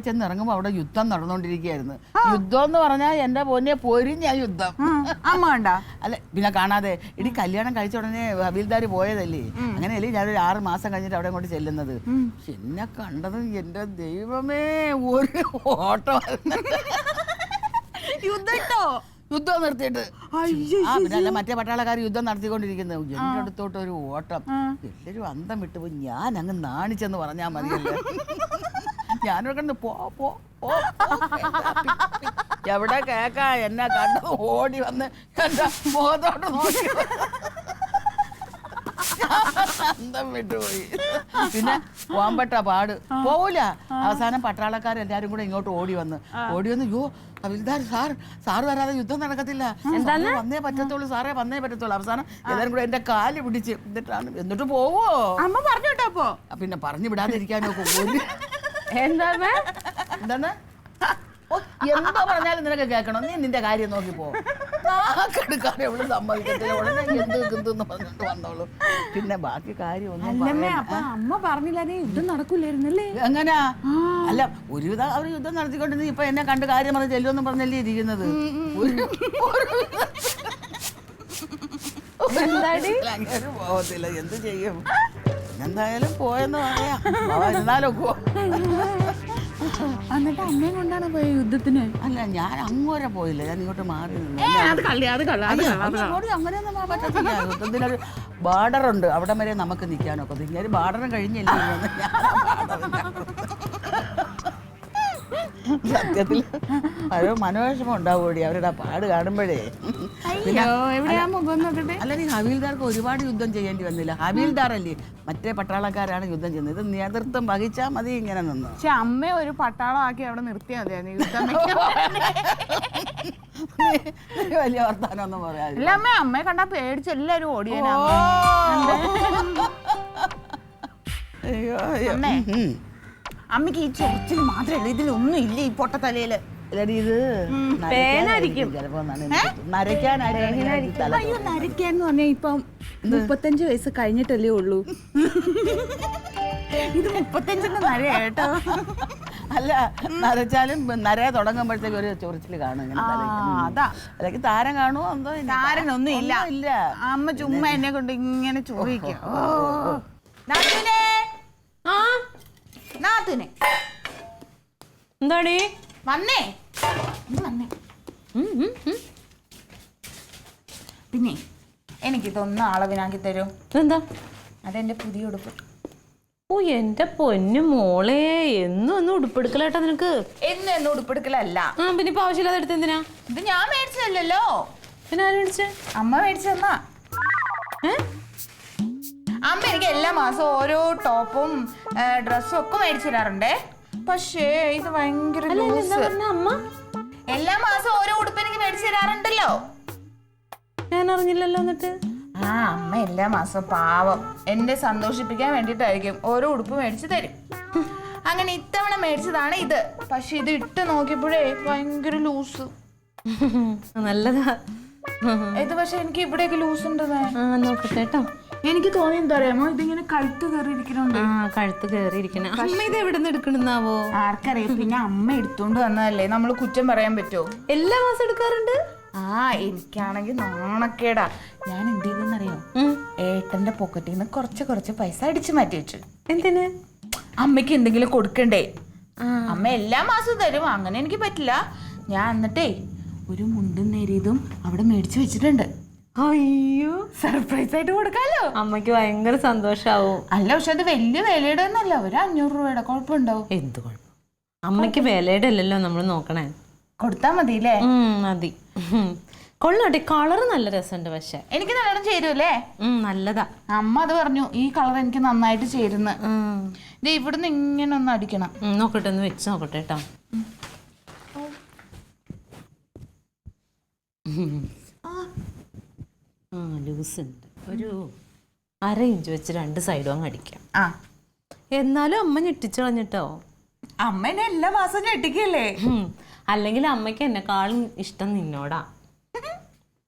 ചെന്നിറങ്ങുമ്പോ അവിടെ യുദ്ധം നടന്നുകൊണ്ടിരിക്കുകയായിരുന്നു. യുദ്ധം എന്ന് പറഞ്ഞാൽ എന്റെ പൊന്നെ പൊരിഞ്ഞ യുദ്ധം. അമ്മ കണ്ടാ? അല്ല പിന്നെ കാണാതെ ഇടി കല്യാണം കഴിച്ച ഉടനെ ഹബീൽദാർ പോയതല്ലേ, അങ്ങനെയല്ലേ ഞാനൊരു 6 മാസം കഴിഞ്ഞിട്ട് അവിടെ കൊണ്ട് ചെല്ലുന്നത്. എന്നെ കണ്ടത് എന്റെ ദൈവമേ ഒരു ഓട്ടം. യുദ്ധം നിർത്തിയിട്ട് പിന്നെ അല്ല മറ്റേ പട്ടാളക്കാർ യുദ്ധം നടത്തിക്കൊണ്ടിരിക്കുന്നത്. എന്റെ അടുത്തോട്ട് ഒരു ഓട്ടം. എല്ലാരും അന്തം വിട്ടുപോയി. ഞാൻ അങ്ങ് നാണിച്ചെന്ന് പറഞ്ഞാൽ മതിയല്ലേ. ഞാനോട് പോ പോ എവിടെ കേക്കാ എന്നെ കണ്ടത് ഓടി വന്ന് എന്റെ മുഖത്തോട്ട് നോക്കി അന്തം വിട്ടുപോയി. പിന്നെ പോകാൻ പറ്റാ പാട് പോവൂല. അവസാനം പട്ടാളക്കാരെല്ലാരും കൂടെ ഇങ്ങോട്ട് ഓടി വന്ന് യോ ഹബീൽദാർ സാർ വരാതെ യുദ്ധം നടക്കത്തില്ല, വന്നേ പറ്റത്തുള്ളൂ സാറേ, വന്നേ പറ്റത്തുള്ളൂ. അവസാനം എല്ലാരും കൂടെ എന്റെ കാല് പിടിച്ച് എന്നിട്ട് പോവോ അമ്മ പറഞ്ഞു കേട്ടോ. പിന്നെ പറഞ്ഞു വിടാതിരിക്കാനോ എന്താണ് എന്താ പറഞ്ഞാലും നിനക്ക് കേൾക്കണം. നീ നിന്റെ കാര്യം നോക്കി പോ. നാക്കെടുക്കാതെ എവിടെ സമ്മതിക്കത്തില്ല. ഉടനെ എന്തെന്ന് പറഞ്ഞിട്ട് വന്നോളൂ. പിന്നെ ബാക്കി കാര്യം ഒന്നും അമ്മ പറഞ്ഞില്ല യുദ്ധം നടക്കൂലായിരുന്നല്ലേ? എങ്ങനാ? അല്ല ഒരുവിധം അവർ യുദ്ധം നടത്തിക്കൊണ്ടിരുന്ന ഇപ്പൊ എന്നെ കണ്ട് കാര്യം പറഞ്ഞ് ചെല്ലുമെന്നും പറഞ്ഞല്ലേ ഇരിക്കുന്നത്. അങ്ങനെ പോകത്തില്ല. എന്ത് ചെയ്യും? എന്തായാലും പോയെന്ന് പറയാം. ഇരുന്നാലൊക്കോ. എന്നിട്ട് അമ്മയും കൊണ്ടാണ് പോയ യുദ്ധത്തിന്? അല്ല ഞാൻ അങ്ങോരെ പോയില്ല, ഞാൻ ഇങ്ങോട്ട് മാറി നിന്നു. അങ്ങനെയൊന്നും പറ്റത്തില്ല. യുദ്ധത്തിനൊരു ബാർഡറുണ്ട്, അവിടെ വരെ നമുക്ക് നിൽക്കാനൊക്കെ. ഇങ്ങനെ ബാർഡറും കഴിഞ്ഞില്ല. സത്യത്തിൽ ഒരു മനോവിഷമം ഉണ്ടാവൂടി അവരുടെ പാട് കാണുമ്പോഴേ. അല്ല നീ ഹബീൽദാർക്ക് ഒരുപാട് യുദ്ധം ചെയ്യേണ്ടി വന്നില്ല. ഹബീൽദാർ അല്ലേ, മറ്റേ പട്ടാളക്കാരാണ് യുദ്ധം ചെയ്യുന്നത്. ഇത് നേതൃത്വം വഹിച്ചാൽ മതി ഇങ്ങനെ നിന്ന്. പക്ഷെ അമ്മ ഒരു പട്ടാളമാക്കി അവിടെ നിർത്തിയാൽ മതിയായിരുന്നു യുദ്ധം. വലിയ വർത്താനൊന്നും പറയാം. അല്ല അമ്മയെ കണ്ടാ പേടിച്ച് എല്ലാരും ഓടിയാ. അമ്മക്ക് ഈ ചൊറിച്ചിൽ മാത്രമല്ല, ഇതിലൊന്നും ഇല്ല ഈ പൊട്ടത്തലയില്. ഇത് നരയ്ക്കാന്ന് പറഞ്ഞാ ഇപ്പം 35 വയസ്സ് കഴിഞ്ഞിട്ടല്ലേ ഉള്ളൂ. ഇത് 35ന്റെ നര കേട്ടോ. അല്ല നരച്ചാലും നര തുടങ്ങുമ്പോഴത്തേക്ക് ഒരു ചൊറിച്ചില് കാണും. അതാ അല്ലെങ്കിൽ താരം കാണുമോ എന്തോ. താരനൊന്നും ഇല്ല. അമ്മ ചുമ്മാ എന്നെ കൊണ്ട് ഇങ്ങനെ ചോദിക്കും. എന്താടി വന്നേ പിന്നെ എനിക്കിതൊന്നും അളവിനാക്കി തരൂ. എന്താ? അതെന്റെ പുതിയ ഉടുപ്പ്. ഓ എന്റെ പൊന്നു മോളെ, എന്നും ഉടുപ്പെടുക്കലാട്ടാ നിനക്ക്? എന്നും ഉടുപ്പെടുക്കലല്ല. പിന്നെ ഇപ്പൊ ആവശ്യമില്ലാതെ എടുത്ത് എന്തിനാ? ഇത് ഞാൻ മേടിച്ചതല്ലോ. പിന്നെ ആരും മേടിച്ചേ? അമ്മ മേടിച്ചെന്നാ. അമ്മ എനിക്ക് എല്ലാ മാസവും ഓരോ ടോപ്പും ഡ്രസ്സും ഒക്കെ മേടിച്ചു തരാറുണ്ടേ. പക്ഷേ ഇത് ഭയങ്കര അമ്മ എല്ലാ മാസവും ഓരോ ഉടുപ്പ് എനിക്ക് മേടിച്ചു തരാറുണ്ടല്ലോ. ഞാൻ അറിഞ്ഞില്ലല്ലോ. എന്നിട്ട് അമ്മ എല്ലാ മാസവും പാവം എന്നെ സന്തോഷിപ്പിക്കാൻ വേണ്ടിട്ടായിരിക്കും ഓരോ ഉടുപ്പ് മേടിച്ചു തരും. അങ്ങനെ ഇത്തവണ മേടിച്ചതാണ് ഇത്. പക്ഷെ ഇത് ഇട്ട് നോക്കിയപ്പോഴേ ഭയങ്കര ലൂസ്. നല്ലതാ ഇത്. പക്ഷെ എനിക്ക് ഇവിടെയൊക്കെ ലൂസ് ഉണ്ട്. നോക്കട്ടെ കേട്ടോ. എനിക്ക് തോന്നി എന്താ അറിയാമോ, ഇതിങ്ങനെ കഴുത്ത് കയറിയിരിക്കണുണ്ട്. കഴുത്ത് കയറിയിരിക്കണ. അമ്മ ഇത് എവിടെ നിന്ന് എടുക്കണെന്നാവോ ആർക്കറിയാം. പിന്നെ അമ്മ എടുത്തോണ്ട് വന്നതല്ലേ, നമ്മള് കുറ്റം പറയാൻ പറ്റുമോ? എല്ലാ മാസം എടുക്കാറുണ്ട്. എനിക്കാണെങ്കിൽ നാണക്കേടാ. ഞാൻ എന്ത് ചെയ്തെന്നറിയോ, ഏട്ടന്റെ പോക്കറ്റിൽ നിന്ന് കുറച്ച് പൈസ അടിച്ചു മാറ്റി വെച്ചു. എന്തിന്? അമ്മയ്ക്ക് എന്തെങ്കിലും കൊടുക്കണ്ടേ. അമ്മ എല്ലാ മാസവും തരും, അങ്ങനെ എനിക്ക് പറ്റില്ല. ഞാൻ എന്നിട്ടേ ഒരു മുണ്ടും നേരിയതും അവിടെ മേടിച്ചു വെച്ചിട്ടുണ്ട്. അയ്യോ, സർപ്രൈസ് ആയിട്ട് കൊടുക്കാലോ. അമ്മയ്ക്ക് ഭയങ്കര സന്തോഷാവും. അല്ല പക്ഷെ അത് വലിയ വിലയുടെ ഒന്നല്ല, ഒരു 500 രൂപയുടെ. കുഴപ്പമുണ്ടാവും? എന്ത് കുഴപ്പം? അമ്മയ്ക്ക് വിലയുടെ അല്ലല്ലോ നമ്മൾ നോക്കണേ. കൊടുത്താ മതില്ലേ? മതി. കൊള്ളാട്ടെ, കളറ് നല്ല രസമുണ്ട്. പക്ഷെ എനിക്ക് നല്ലോണം ചേരുമല്ലേ? നല്ലതാ. അമ്മ അത് പറഞ്ഞു, ഈ കളർ എനിക്ക് നന്നായിട്ട് ചേരുന്നു. ഇത് ഇവിടുന്ന് ഇങ്ങനെ ഒന്ന് അടിക്കണം. നോക്കട്ടെ, ഒന്ന് വെച്ച് നോക്കട്ടെ കേട്ടോ. ലൂസ് ഉണ്ട്. ഒരു 1/2 ഇഞ്ച് വെച്ച് 2 സൈഡും അങ്ങ് അടിക്കാം. എന്നാലും അമ്മ ഞെട്ടിച്ചു കളഞ്ഞിട്ടോ. അമ്മ എന്നെ എല്ലാ മാസവും ഞെട്ടിക്കല്ലേ? അല്ലെങ്കിൽ അമ്മയ്ക്ക് എന്നെക്കാളും ഇഷ്ടം നിന്നോടാ.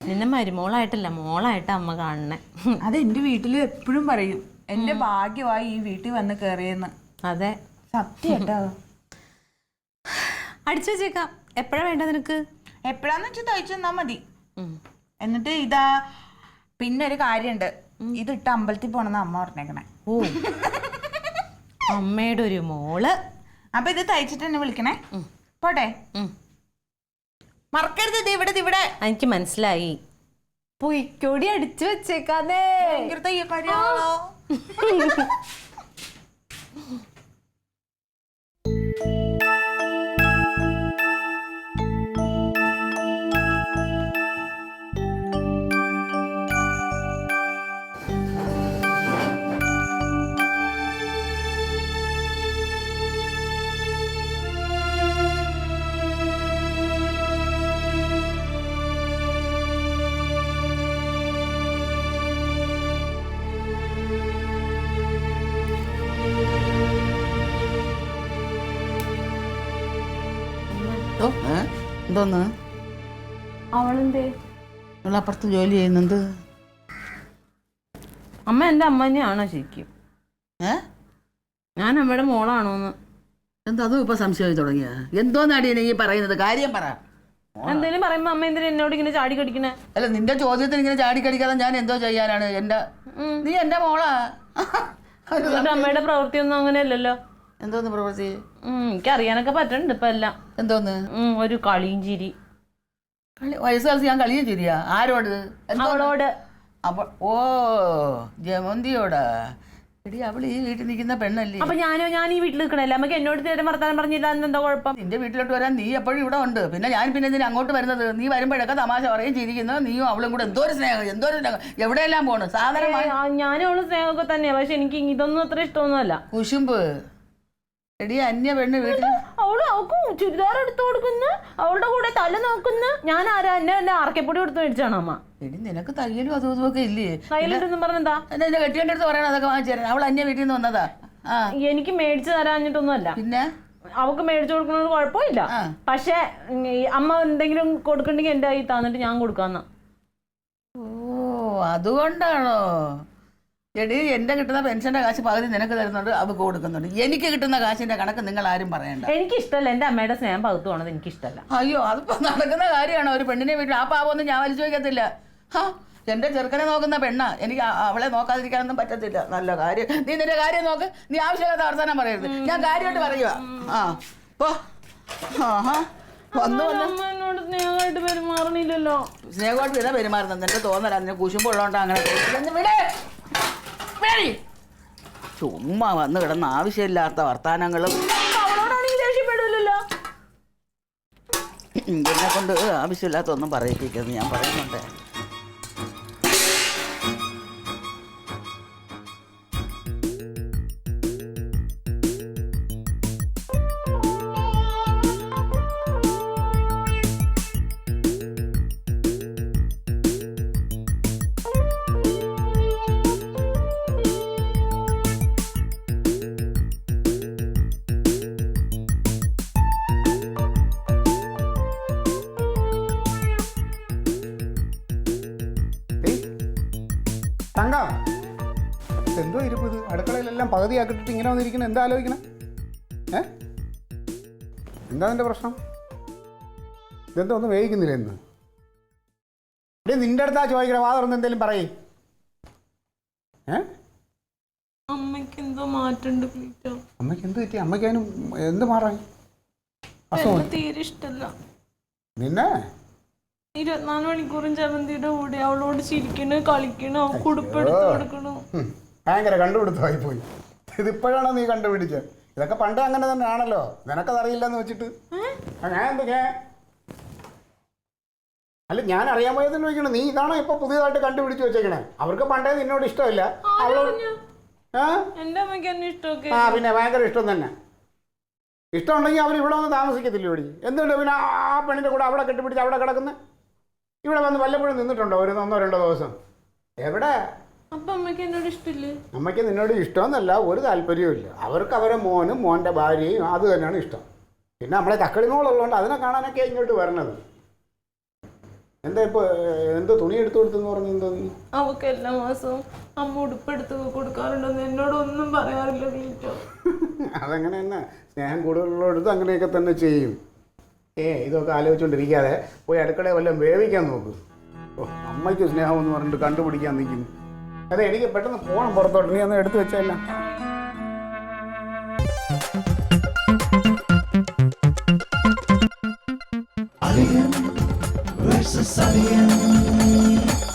നിന്നെ മരുമോളായിട്ടല്ല, മോളായിട്ട് അമ്മ കാണണേ. അത് എന്റെ വീട്ടിലും എപ്പോഴും പറയും, എന്റെ ഭാഗ്യമായി ഈ വീട്ടിൽ വന്ന് കയറിയെന്ന്. അതെ, സത്യം കേട്ടോ. അടിച്ചു വെച്ചേക്കാം. എപ്പോഴാ വേണ്ട നിനക്ക്? എപ്പോഴാന്ന് വെച്ചാൽ തയ്ച്ചു തന്നാ മതി. എന്നിട്ട് ഇതാ പിന്നെ ഒരു കാര്യമുണ്ട്, ഇതിട്ട് അമ്പലത്തിൽ പോണെന്ന് അമ്മ പറഞ്ഞേക്കണേ. ഓ അമ്മയുടെ ഒരു മോള്. അപ്പൊ ഇത് തയ്ച്ചിട്ട് എന്നെ വിളിക്കണേ. പോട്ടെ, മറക്കരുത്. ഇത് ഇവിടെ ഇവിടെ. എനിക്ക് മനസ്സിലായി. പൊയ്ക്കൊടി അടിച്ചു വെച്ചേക്കാന്നേ. ഭയങ്കര തയ്യക്കാരിയാണല്ലോ. എന്തോന്ന്? അവളെന്തേ? അപ്പുറത്ത് ജോലി ചെയ്യുന്നുണ്ട്. അമ്മ എന്റെ അമ്മ തന്നെയാണോ ശരിക്കും? ഞാൻ അമ്മയുടെ മോളാണോന്ന്? എന്താ അതും ഇപ്പൊ സംശയമായി തുടങ്ങിയ? എന്തോന്നാടി നീ പറയുന്നത്? കാര്യം പറ. എന്തേലും പറയുമ്പോ അമ്മ എന്തിനാ എന്നോട് ഇങ്ങനെ ചാടി കടിക്കണേ? അല്ല, നിന്റെ ചോദ്യത്തിന് ഇങ്ങനെ ചാടി കടിക്കാതെ ഞാൻ എന്തോ ചെയ്യാനാണ്? നീ എന്റെ മോളാ. അമ്മയുടെ പ്രവൃത്തി ഒന്നും അങ്ങനെയല്ലല്ലോ. എന്തോന്ന് പ്രവൃത്തി? എനിക്ക് അറിയാനൊക്കെ പറ്റണ്ട് ഇപ്പൊ എല്ലാം. എന്തോന്ന്? ഒരു കളിയും ചിരി. വയസ്സുകാലത്ത് ഞാൻ കളിയും ചിരിയാ? ആരോട്? അവളോട്. അപ്പൊ ഓ ജമന്തിയോടാ? എടി, അവൾ ഈ വീട്ടിൽ നിൽക്കുന്ന പെണ്ണല്ലേ? അപ്പൊ ഞാൻ ഈ വീട്ടിൽ നിൽക്കണല്ലേ? നമുക്ക് എന്നോട് തീരെ വർത്താനം പറഞ്ഞില്ല, എന്താ കുഴപ്പം? നിന്റെ വീട്ടിലോട്ട് വരാൻ നീ എപ്പോഴും ഇവിടെ ഉണ്ട്. പിന്നെ ഞാൻ പിന്നെ എന്തിനാ അങ്ങോട്ട് വരുന്നത്? നീ വരുമ്പോഴൊക്കെ തമാശ പറയും, ചിരിക്കുന്നത്. നീയും അവളും കൂടെ എന്തോ ഒരു സ്നേഹം, എവിടെയെല്ലാം പോണ് സാധനം. ഞാനും അവള് സ്നേഹമൊക്കെ തന്നെയാ, പക്ഷെ എനിക്ക് ഇതൊന്നും അത്ര ഇഷ്ടമൊന്നുമല്ല. കുശുമ്പ്. എടി, അന്യ പെണ്ണ് വീട്ടിൽ അവൾക്ക് ചുരിദാർ എടുത്തു കൊടുക്കുന്നു, അവളുടെ കൂടെ തല നോക്കുന്നു. ഞാൻ ആരാ? എന്നെ അല്ല അറക്കപ്പൊടി കൊടുത്ത് മേടിച്ചാണ് അമ്മ. എടി, നിനക്ക് തയ്യലും അതും ഇതുമൊക്കെ ഇല്ലേ? തയ്യലിട്ടെന്നും പറഞ്ഞെന്താ? എന്റെ കെട്ടിയന്റെ അടുത്ത് പറയണം അതൊക്കെ വാങ്ങിച്ചു തരാൻ. അവൾ അന്യ വീട്ടിൽ നിന്ന് വന്നതാ. എനിക്ക് മേടിച്ചു തരാഞ്ഞിട്ടൊന്നുമല്ല. പിന്നെ അവക്ക് മേടിച്ചു കൊടുക്കുന്നത് കുഴപ്പമില്ല. പക്ഷെ അമ്മ എന്തെങ്കിലും കൊടുക്കണ്ടെങ്കിൽ എന്റെ കയ്യിൽ തന്നിട്ട് ഞാൻ കൊടുക്കാന്ന. ഓ, അതുകൊണ്ടാണോ? എടി, എന്റെ കിട്ടുന്ന പെൻഷന്റെ കാശ് പകുതി നിനക്ക് തരുന്നുണ്ട്, അവക്ക് കൊടുക്കുന്നുണ്ട്. എനിക്ക് കിട്ടുന്ന കാശിന്റെ കണക്ക് നിങ്ങൾ ആരും പറയണ്ട. എനിക്ക് ഇഷ്ടമല്ല എന്റെ അമ്മയുടെ സ്നേഹം പകുത്തു പോണത്. എനിക്ക് ഇഷ്ടമല്ല. അയ്യോ, അതിപ്പോ നടക്കുന്ന കാര്യമാണോ? ഒരു പെണ്ണിനെ വീട്ടിൽ ആ പാവൊന്നും ഞാൻ വലിച്ചു വയ്ക്കത്തില്ല. എന്റെ ചെറുക്കനെ നോക്കുന്ന പെണ്ണാ. എനിക്ക് അവളെ നോക്കാതിരിക്കാനൊന്നും പറ്റത്തില്ല. നല്ല കാര്യം. നീ നിന്റെ കാര്യം നോക്ക്. നീ ആവശ്യമില്ലാത്ത വർത്താനം പറയരുത്. ഞാൻ കാര്യമായിട്ട് പറയുക. എന്നോട് സ്നേഹമായിട്ട് പെരുമാറണില്ലല്ലോ. സ്നേഹമായിട്ട് വിട പെരുമാറുന്നത് എന്റെ തോന്നല. അതിന് കുശുമ്പുള്ളതുകൊണ്ട് അങ്ങനെ ചുമ്മാ വന്ന് കിടന്ന ആവശ്യമില്ലാത്ത വർത്താനങ്ങളും. എന്നെ കൊണ്ട് ആവശ്യമില്ലാത്ത ഒന്നും പറയിപ്പിക്കുന്നത് ഞാൻ പറയുന്നുണ്ട്. തങ്കം, എന്തോ ഇരിപ്പ് ഇത്? അടുക്കളയിലെല്ലാം പകുതിയാക്കിട്ടിട്ട് ഇങ്ങനെ വന്നിരിക്കണം. എന്താ ആലോചിക്കണം? എന്താ നിന്റെ പ്രശ്നം? ഇതെന്തോ ഒന്നും വേവിക്കുന്നില്ല എന്ന്? നിന്റെ അടുത്താ ചോദിക്കണ. വാ തുറന്ന് എന്തെങ്കിലും പറയേ. അമ്മയ്ക്ക് എന്തോ മാറ്റുണ്ട്. അമ്മയ്ക്ക് എന്ത് പറ്റി? അമ്മയ്ക്ക് അതിനും എന്ത് മാറാൻ? തീരെ ഇഷ്ടല്ല നിന്നെ. 24 മണിക്കൂറും ജമന്തിയുടെ കൂടെ അവളോട് ചിരിക്കണ്, കളിക്കണ്, അവൾക്ക് ഉടുപ്പെടുത്ത് കൊടുക്കണു. ഭയങ്കര കണ്ടുപിടുത്തമായി പോയി. ഇതിപ്പോഴാണോ നീ കണ്ടുപിടിച്ചത്? ഇതൊക്കെ പണ്ടേ അങ്ങനെ തന്നെ ആണല്ലോ. നിനക്കതറിയില്ലെന്ന് വെച്ചിട്ട് ഞാൻ എന്തൊക്കെ അല്ല, ഞാൻ അറിയാൻ പോയതെന്ന് ചോദിക്കണം. നീ ഇതാണോ ഇപ്പൊ പുതിയതായിട്ട് കണ്ടുപിടിച്ച് വെച്ചേക്കണേ? അവർക്ക് പണ്ടേ നിന്നോട് ഇഷ്ടമില്ല. അവളോട് പിന്നെ ഭയങ്കര ഇഷ്ടം തന്നെ. ഇഷ്ടമുണ്ടെങ്കിൽ അവർ ഇവിടെ വന്ന് താമസിക്കത്തില്ല. ഇവിടെ എന്തുകൊണ്ട് പിന്നെ ആ പെണ്ണിന്റെ കൂടെ അവിടെ കെട്ടിപ്പിടിച്ച് അവിടെ കിടക്കുന്ന? ഇവിടെ വന്ന് വല്ലപ്പോഴും നിന്നിട്ടുണ്ടോ ഒരു 1-2 ദിവസം? എവിടെ? അമ്മയ്ക്ക് നിന്നോട് ഇഷ്ടമെന്നല്ല, ഒരു താല്പര്യവും ഇല്ല. അവർക്ക് അവരെ മോനും മോൻ്റെ ഭാര്യയും അത് തന്നെയാണ് ഇഷ്ടം. പിന്നെ നമ്മളെ തക്കളിമോളുള്ളതുകൊണ്ട് അതിനെ കാണാനൊക്കെ ഇങ്ങോട്ട് വരണത്. എന്താ ഇപ്പൊ എന്തോ തുണി എടുത്തു കൊടുത്തെന്ന് പറഞ്ഞു? എന്തോ നീ? അവക്ക് എല്ലാ മാസവും അമ്മ ഉടുപ്പെടുത്ത് കൊടുക്കാറുണ്ടെന്ന് എന്നോട് ഒന്നും പറയാറില്ല. അതങ്ങനെ തന്നെ, സ്നേഹം കൂടുതലുള്ളടുത്ത് അങ്ങനെയൊക്കെ തന്നെ ചെയ്യും. ഇതൊക്കെ ആലോചിച്ചുകൊണ്ടിരിക്കാതെ പോയി അടുക്കളയെ വല്ലതും വേവിക്കാൻ നോക്ക്. ഓ, അമ്മയ്ക്ക് സ്നേഹമെന്ന് പറഞ്ഞിട്ട് കണ്ടുപിടിക്കാൻ നിൽക്കുന്നു. അതെ, എനിക്ക് പെട്ടെന്ന് പോകണം പുറത്തോട്ട്. നീ ഒന്ന് എടുത്തു വെച്ചല്ല. Alien versus Alien.